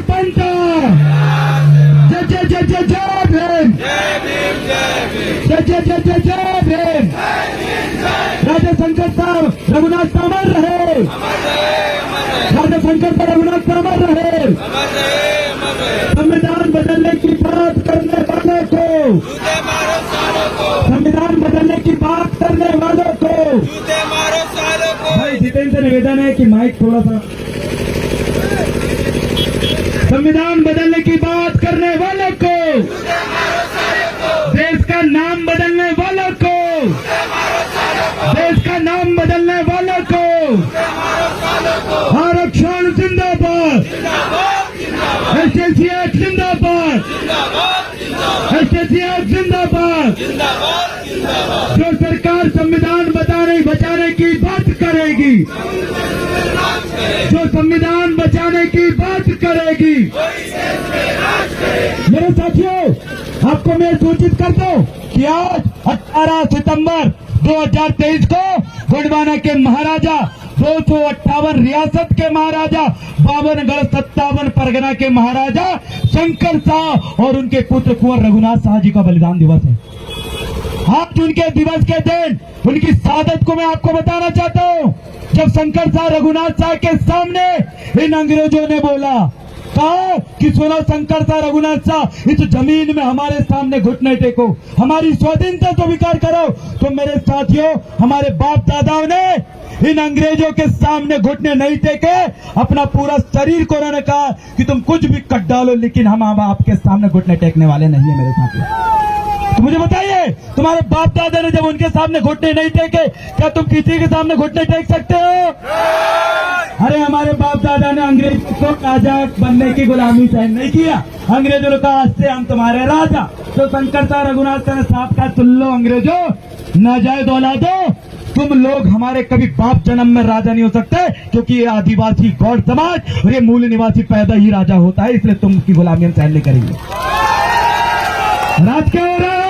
पंत जय जय जय जय जय भीम, जय जय जय जय जय भीम। राजा शंकर साहब रघुनाथ अमर रहे, राजा शंकर साहब रघुनाथ अमर रहे। संविधान बदलने की बात करने वालों को, संविधान बदलने की बात करने वालों को भाई जितेंद्र से निवेदन है कि माइक थोड़ा सा। संविधान बदलने की बात करने वालों को, देश का नाम बदलने वालों को, देश का नाम बदलने वालों को आरक्षण जिंदाबाद, एसटीएफ जिंदाबाद, एसटीएफ जिंदाबाद। जो सरकार संविधान बचाने की बात करेगी, जो संविधान बचाने की बात करेगी। मेरे साथियों, आपको मैं सूचित कर दूं कि आज 18 सितंबर 2023 को गोंडवाना के महाराजा, 258 रियासत के महाराजा, 52 57 परगना के महाराजा शंकर शाह और उनके पुत्र कुंवर रघुनाथ शाह जी का बलिदान दिवस है। आज उनके दिवस के दिन उनकी शहादत को मैं आपको बताना चाहता हूँ। जब शंकर शाह रघुनाथ शाह के सामने इन अंग्रेजों ने बोला, कहा कि सुनो शंकर शाह रघुनाथ शाह, इस जमीन में हमारे सामने घुटने टेको, हमारी स्वाधीनता स्वीकार करो। तो मेरे साथियों, हमारे बाप दादाओं ने इन अंग्रेजों के सामने घुटने नहीं टेके, अपना पूरा शरीर को उन्होंने कहा कि तुम कुछ भी कट डालो, लेकिन हम आपके सामने घुटने टेकने वाले नहीं है। मेरे साथियों, तो मुझे बताइए, तुम्हारे बाप दादा ने जब उनके सामने घुटने नहीं टेके, क्या तुम किसी के सामने घुटने टेक सकते हो? अरे हमारे बाप दादा ने अंग्रेज को राजा बनने की गुलामी सहन नहीं किया। अंग्रेजों ने कहा, आज से हम तुम्हारे राजा। तो शंकर शाह रघुनाथ शाह ने साफ कहा, सुन लो अंग्रेजों, नाजायज औलादो, तुम लोग हमारे कभी बाप जन्म में राजा नहीं हो सकते, क्योंकि ये आदिवासी गौड़ समाज और ये मूल निवासी पैदा ही राजा होता है, इसलिए तुम की गुलामी हम सहन नहीं करेंगे। राज क्या हो रहा है?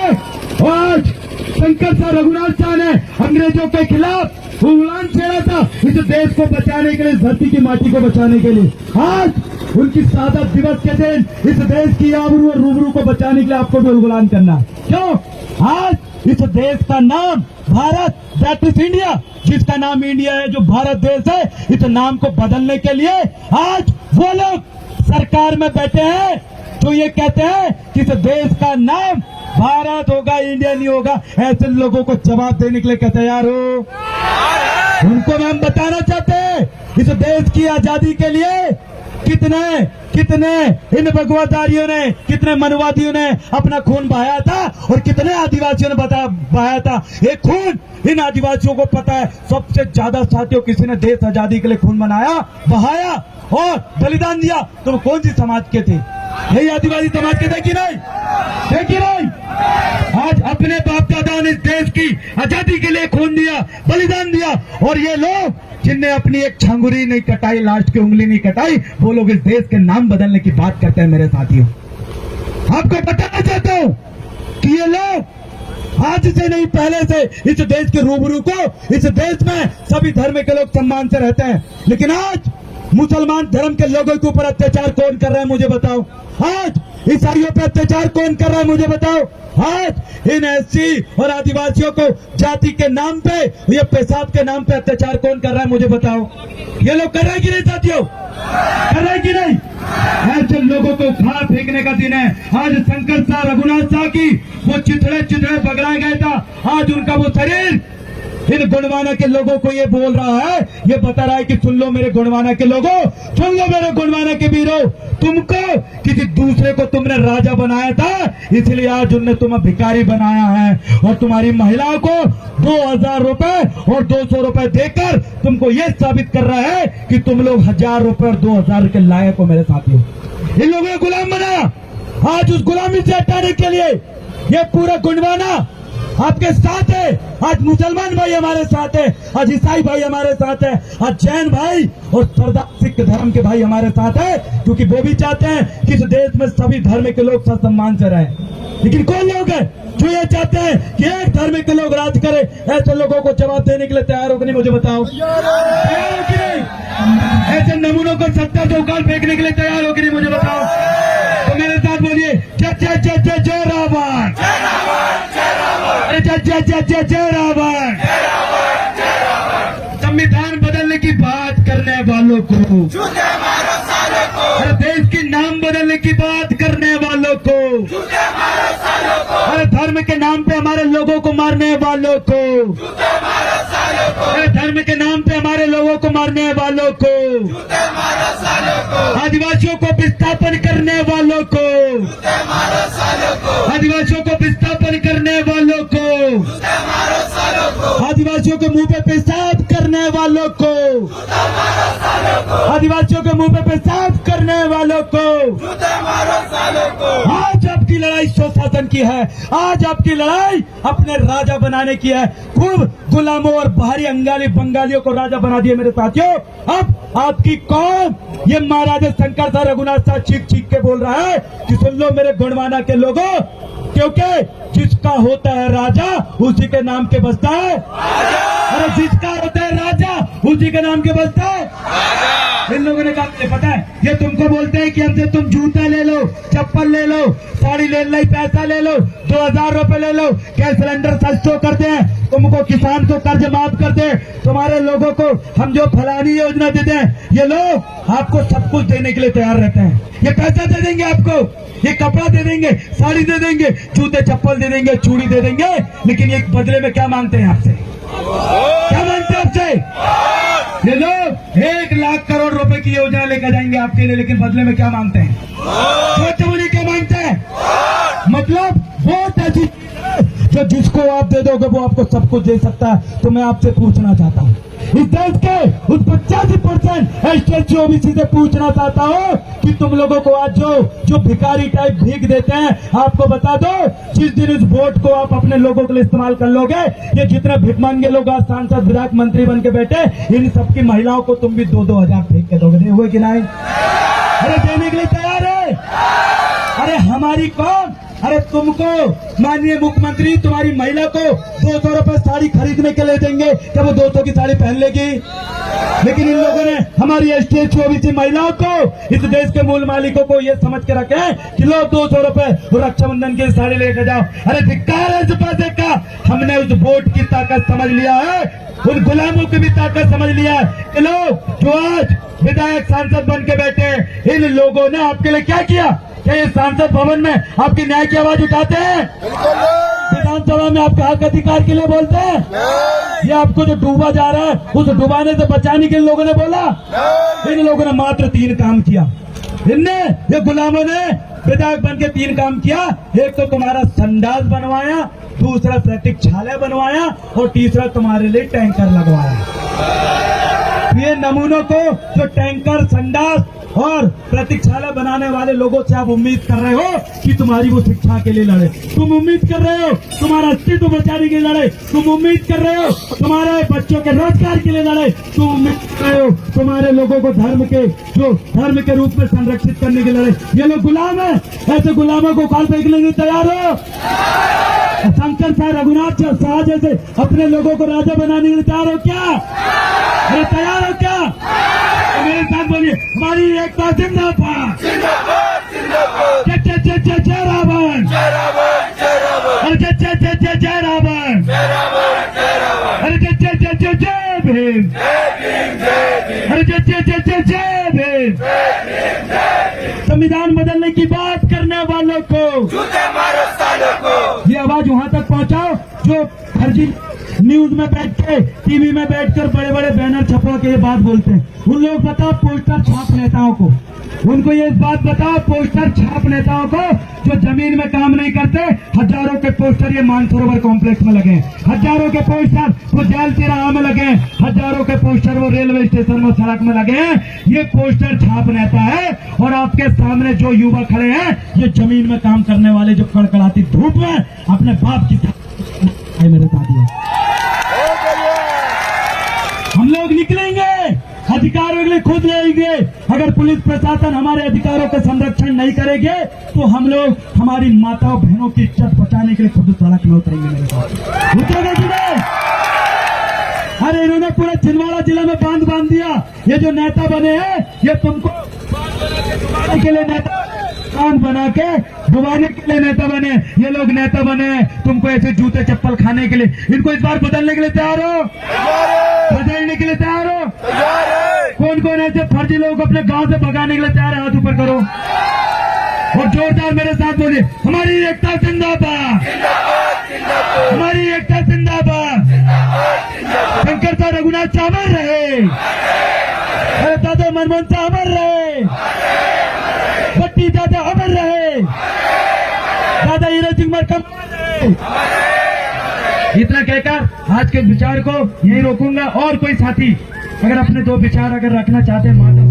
आज शंकर शाह रघुनाथ शाह ने अंग्रेजों के खिलाफ उड़ान छेड़ा था, इस देश को बचाने के लिए, धरती की माटी को बचाने के लिए। आज उनकी शहादत दिवस के दिन इस देश की आबरू और रूबरू को बचाने के लिए आपको भी गुलाम करना। क्यों? आज इस देश का नाम भारत, दैट इज इंडिया, जिसका नाम इंडिया है, जो भारत देश है, इस नाम को बदलने के लिए आज वो लोग सरकार में बैठे हैं तो ये कहते हैं कि इस देश का नाम भारत होगा, इंडिया नहीं होगा। ऐसे लोगों को जवाब देने के लिए क्या तैयार हो? उनको हम बताना चाहते हैं, इस देश की आजादी के लिए कितने इन भगवाधारियों ने, कितने मनवादियों ने अपना खून बहाया था और कितने आदिवासियों ने बहाया था। ये खून इन आदिवासियों को पता है, सबसे ज्यादा साथियों किसी ने देश आजादी के लिए खून बहाया और बलिदान दिया। तुम कौन सी समाज के थे? यही आदिवासी समाज के थे कि नहीं? थे कि नहीं? आज अपने बाप दादा ने देश की आजादी के लिए खून दिया, बलिदान दिया, और ये लोग जिनने अपनी एक छंगुरी नहीं कटाई, लास्ट की उंगली नहीं कटाई, वो लोग इस देश के नाम बदलने की बात करते हैं। मेरे साथियों, आपको बताना चाहता हूं कि ये लोग आज से नहीं, पहले से इस देश के रूबरू को, इस देश में सभी धर्म के लोग सम्मान से रहते हैं, लेकिन आज मुसलमान धर्म के लोगों के ऊपर अत्याचार कौन कर रहा है मुझे बताओ? आज ईसाइयों पे अत्याचार कौन कर रहा है मुझे बताओ? आज इन एससी और आदिवासियों को जाति के नाम पे, ये पेशाब के नाम पे अत्याचार कौन कर रहा है मुझे बताओ? ये लोग कर रहे हैं कि नहीं साथियों? कर रहे हैं कि नहीं? ऐसे लोगों को उठा फेंकने का दिन है। आज शंकर शाह रघुनाथ शाह की वो चिथड़े पकड़ाया गया था, आज उनका वो शरीर इन गोंडवाना के लोगों को ये बोल रहा है, ये बता रहा है कि सुन लो मेरे गोंडवाना के लोगों, सुन लो मेरे गोंडवाना के वीरों, तुमको किसी दूसरे को तुमने राजा बनाया था, इसलिए आज उनने तुम्हें भिखारी बनाया है और तुम्हारी महिलाओं को 2000 रुपए और 200 रुपए देकर तुमको ये साबित कर रहा है कि तुम लोग 1000 रुपए और 2000 के लायक हो। मेरे साथियों, इन लोगों ने गुलाम बनाया। आज उस गुलामी से हटाने के लिए ये पूरा गोंडवाना आपके साथ है। आज मुसलमान भाई हमारे साथ है, आज ईसाई भाई हमारे साथ है, आज जैन भाई और सरदार सिख धर्म के भाई हमारे साथ है, क्योंकि वो भी चाहते हैं कि इस देश में सभी धर्म के लोग सम्मान से रहें। लेकिन कौन लोग हैं जो ये चाहते हैं कि एक धार्मिक के लोग राज करें? ऐसे लोगों को जवाब देने के लिए तैयार हो कि नहीं? मुझे बताओ, तैयार हो कि नहीं? ऐसे नमूनों को सत्ता से उखाड़ फेंकने के लिए तैयार हो कि नहीं? मुझे बताओ। तो मेरे साथ बोलिए, जय जय जय जय जय रावण, अरे जय जय जय जय जय रावण। संविधान बदलने की बात करने वालों को, अरे देश की नाम बदलने की बात करने वालों को, अरे धर्म के नाम पे हमारे लोगों को मारने वालों को, अरे धर्म के नाम पे हमारे लोगों को मारने वालों को, आदिवासियों को विस्थापन करने वालों को, आदिवासियों को विस्थापन करने वालों को, आदिवासियों के मुंह पे पेशाब करने वालों को, आदिवासियों के मुंह पे पेशाब करने वालों को। आज आपकी लड़ाई स्वशासन की है, आज आपकी लड़ाई अपने राजा बनाने की है। खूब गुलामों और बाहरी अंगाली बंगालियों को राजा बना दिए मेरे साथियों। अब आपकी कौम ये महाराजा शंकर सा रघुनाथ सा चीख चीख के बोल रहा है कि सुन लो मेरे गुणवाना के लोगों, क्योंकि जिसका होता है राजा उसी के नाम के बसता है। अरे जिसका होता है राजा उसी के नाम के बसता है। इन लोगों ने कहा पता है, ये तुमको बोलते हैं कि हमसे तुम जूता ले लो, चप्पल ले लो, साड़ी ले लो, पैसा ले लो, 2000 रुपए ले लो, गैस सिलेंडर सस्ता कर दे, तुमको किसान को कर्ज माफ कर दे, तुम्हारे लोगों को हम जो फलानी योजना देते हैं, ये लोग आपको सब कुछ देने के लिए तैयार रहते हैं। ये पैसा दे देंगे आपको, ये कपड़ा दे देंगे, साड़ी दे देंगे, जूते चप्पल दे देंगे, चूड़ी दे देंगे, लेकिन ये बदले में क्या मांगते हैं आपसे? क्या मांगते हैं आपसे? ये लोग 1 लाख करोड़ रुपए की योजना लेकर जाएंगे आपके लिए, लेकिन बदले में क्या मांगते हैं? सोचो क्या मांगते हैं? मतलब वोट ऐसी जो जिसको आप दे दोगे वो आपको सब कुछ दे सकता है। तो मैं आपसे पूछना चाहता हूँ, इस देश के उस 85% एसटी ओबीसी से पूछना चाहता हूँ कि तुम लोगों को आज जो भिखारी टाइप भीख देते हैं, आपको बता दो, जिस दिन इस वोट को आप अपने लोगों के लिए इस्तेमाल कर लोगे, ये जितने भिखमंगे लोग आज सांसद विधायक मंत्री बन के बैठे, इन सबकी महिलाओं को तुम भी 2-2 हजार फेंक के दोगे। हुए कि नहीं? अरे देने के लिए तैयार है। अरे हमारी कौन, अरे तुमको माननीय मुख्यमंत्री तुम्हारी महिला को 200 रुपए साड़ी खरीदने के लिए देंगे, क्या वो 200 की साड़ी पहन लेगी? लेकिन इन लोगों ने हमारी एसटी ओबीसी महिलाओं को, इस देश के मूल मालिकों को ये समझ के रखे कि लो 200 रुपए रक्षाबंधन की साड़ी लेकर जाओ। अरे धिक्कार है इस पैसे का। हमने उस वोट की ताकत समझ लिया है, उन गुलामों की भी ताकत समझ लिया है कि लोग जो आज विधायक सांसद बन के बैठे, इन लोगों ने आपके लिए क्या किया? क्या ये सांसद भवन में आपकी न्याय की आवाज उठाते हैं? विधानसभा में आपके हक अधिकार के लिए बोलते हैं? ये आपको जो डूबा जा रहा है उस डुबाने से बचाने के लोगों ने बोला? इन लोगों ने मात्र 3 काम किया। इनने, ये गुलामों ने विधायक बन के 3 काम किया। एक तो तुम्हारा संडास बनवाया, दूसरा प्रतीक्षालय बनवाया और तीसरा तुम्हारे लिए टैंकर लगवाया। ये नमूनों को जो टैंकर, संडास और प्रतीक्षालय बनाने वाले लोगों से आप उम्मीद कर रहे हो कि तुम्हारी वो शिक्षा के लिए लड़े, तुम उम्मीद कर रहे हो तुम्हारा अस्तित्व बचाने के लिए लड़े, तुम उम्मीद कर रहे हो तुम्हारे बच्चों के रोजगार के लिए लड़े, तुम उम्मीद कर रहे हो तुम्हारे लोगों को धर्म के रूप में संरक्षित करने के लिए लड़े। ये लोग गुलाम है। ऐसे गुलामों को काल फेंकने के लिए तैयार हो? शंकर साहब रघुनाथ शाह जैसे अपने लोगों को राजा बनाने के लिए तैयार हो क्या? अरे तैयार हो क्या? तो मेरे साथ बोलिए, हमारी एकता जिंदाबाद, जय जय जय जय जय रावण, अरे जय जय जय जय जय रावण, अरे जय जय जय जय जय भीम, अरे जय जय जय जय जय भीम। संविधान बदलने की बात करने वालों को ये आवाज वहां तक पहुंचाओ जो फर्जी न्यूज में बैठ के, टीवी में बैठकर बड़े बड़े बैनर छपा के ये बात बोलते हैं। उन लोग बताओ पोस्टर छाप नेताओं को, उनको ये बात बताओ पोस्टर छाप नेताओं को जो जमीन में काम नहीं करते। हजारों के पोस्टर ये मानसरोवर कॉम्प्लेक्स में लगे, हजारों के पोस्टर वो जेल तिराहा में लगे, हजारों के पोस्टर वो रेलवे स्टेशन में, सड़क में लगे हैं। ये पोस्टर छाप नेता है और आपके सामने जो युवा खड़े हैं ये जमीन में काम करने वाले, जो कड़कड़ाती धूप में अपने बाप की मेरे साथियों। हम लोग निकलेंगे, अधिकारों के लिए खुद लड़ेंगे। अगर पुलिस प्रशासन हमारे अधिकारों का संरक्षण नहीं करेंगे तो हम लोग हमारी माताओं बहनों की इज्जत बचाने के लिए खुद सड़क में उतरेंगे। मेरे साथ उतरोगे कि नहीं? अरे इन्होंने पूरे छिंदवाड़ा जिला में बांध दिया। ये जो नेता बने हैं ये तुमको डुबाने के लिए नेता बना के डुबाने के लिए नेता बने। ये लोग नेता बने तुमको ऐसे जूते चप्पल खाने के लिए। इनको इस बार बदलने के लिए तैयार हो? बदलने के लिए तैयार हो? कौन कौन ऐसे फर्जी लोगों को अपने गांव से भगाने के लिए तैयार है? हाथ ऊपर करो और जोरदार मेरे साथ बोलिए, हमारी एकता जिंदाबाद, हमारी एकता जिंदाबाद। शंकर साहब रघुनाथ साहब अमर रहे, अरे दादा मनमोहन साहब अमर रहे, भट्टी दादा अमर रहे, दादा हीरो सिंह कमाल रहे। इतना कहकर आज के विचार को यही रोकूंगा। और कोई साथी अगर अपने दो विचार अगर रखना चाहते हैं माता